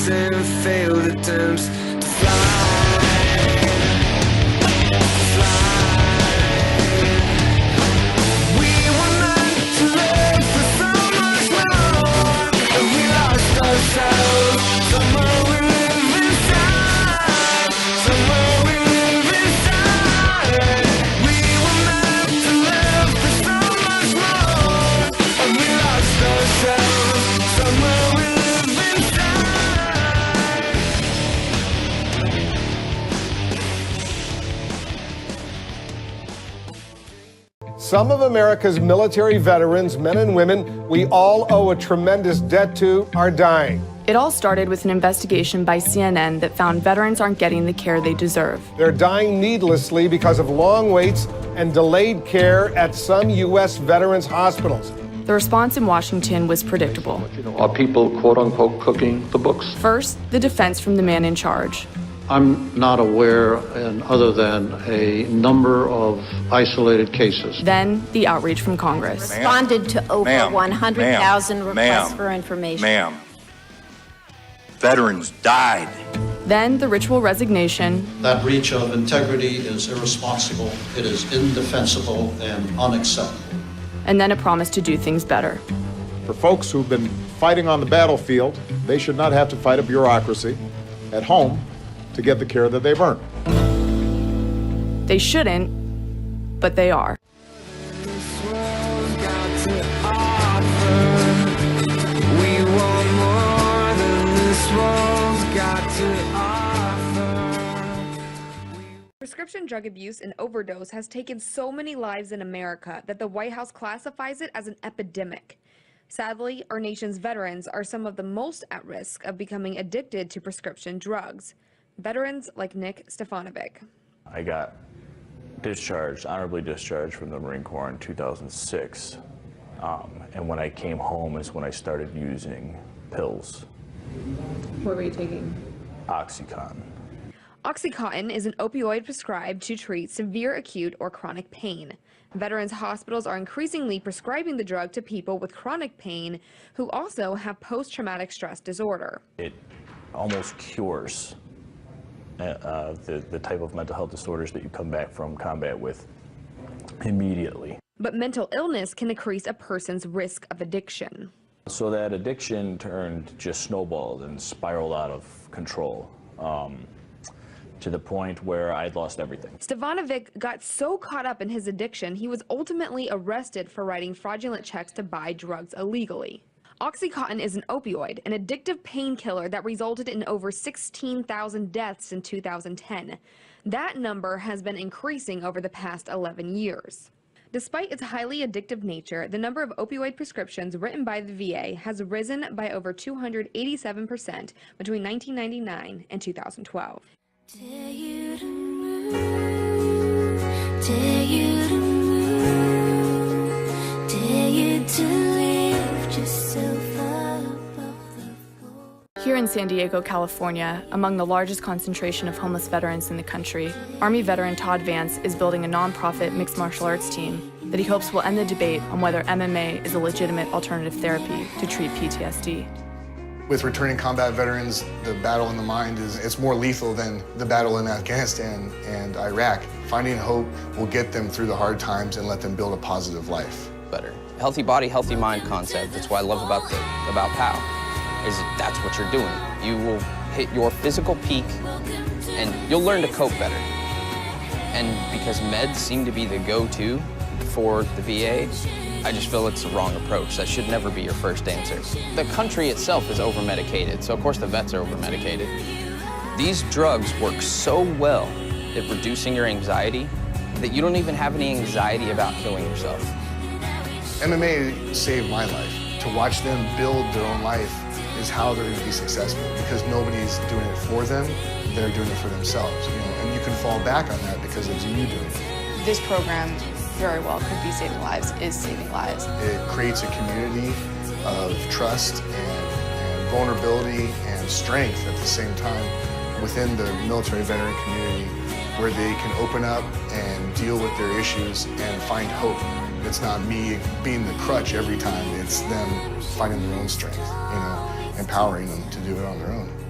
attempts and failed attempts to fly. We were meant to live for so much more, and we lost ourselves. Somewhere we live inside, somewhere we live inside. We were meant to live for so much more, and we lost ourselves. Somewhere we live inside. Some of America's military veterans, men and women, we all owe a tremendous debt to, are dying. It all started with an investigation by CNN that found veterans aren't getting the care they deserve. They're dying needlessly because of long waits and delayed care at some U.S. veterans' hospitals. The response in Washington was predictable. Are people, quote unquote, cooking the books? First, the defense from the man in charge. I'm not aware, other than a number of isolated cases. Then, the outreach from Congress. Responded to over 100,000 requests for information. Ma'am, veterans died. Then, the ritual resignation. That breach of integrity is irresponsible, it is indefensible and unacceptable. And then a promise to do things better. For folks who've been fighting on the battlefield, they should not have to fight a bureaucracy at home to get the care that they've earned. They shouldn't, but they are. This world's got to offer. We want more than this world's got to offer. Prescription drug abuse and overdose has taken so many lives in America that the White House classifies it as an epidemic. Sadly, our nation's veterans are some of the most at risk of becoming addicted to prescription drugs. Veterans like Nick Stefanovic. I got discharged, honorably discharged from the Marine Corps in 2006. And when I came home is when I started using pills. What were you taking? Oxycontin. Oxycontin is an opioid prescribed to treat severe acute or chronic pain. Veterans hospitals are increasingly prescribing the drug to people with chronic pain who also have post-traumatic stress disorder. It almost cures the type of mental health disorders that you come back from combat with immediately. But mental illness can increase a person's risk of addiction. So that addiction just snowballed and spiraled out of control to the point where I'd lost everything. Stefanovic got so caught up in his addiction, he was ultimately arrested for writing fraudulent checks to buy drugs illegally. Oxycontin is an opioid, an addictive painkiller that resulted in over 16,000 deaths in 2010. That number has been increasing over the past 11 years. Despite its highly addictive nature, the number of opioid prescriptions written by the VA has risen by over 287% between 1999 and 2012. Dare you to move, dare you to move, dare you to lift yourself up off the floor. Here in San Diego, California, among the largest concentration of homeless veterans in the country, Army veteran Todd Vance is building a nonprofit mixed martial arts team that he hopes will end the debate on whether MMA is a legitimate alternative therapy to treat PTSD. With returning combat veterans, the battle in the mind it's more lethal than the battle in Afghanistan and Iraq. Finding hope will get them through the hard times and let them build a positive life. Better. Healthy body, healthy mind concept. That's what I love about POW, is that's what you're doing. You will hit your physical peak and you'll learn to cope better. And because meds seem to be the go-to for the VA, I just feel it's the wrong approach. That should never be your first answer. The country itself is over-medicated, so of course the vets are over-medicated. These drugs work so well at reducing your anxiety that you don't even have any anxiety about killing yourself. MMA saved my life. To watch them build their own life is how they're going to be successful, because nobody's doing it for them, they're doing it for themselves. And you can fall back on that because it's you doing it. This program very well could be saving lives, is saving lives. It creates a community of trust and vulnerability and strength at the same time within the military veteran community, where they can open up and deal with their issues and find hope. It's not me being the crutch every time, it's them finding their own strength, empowering them to do it on their own.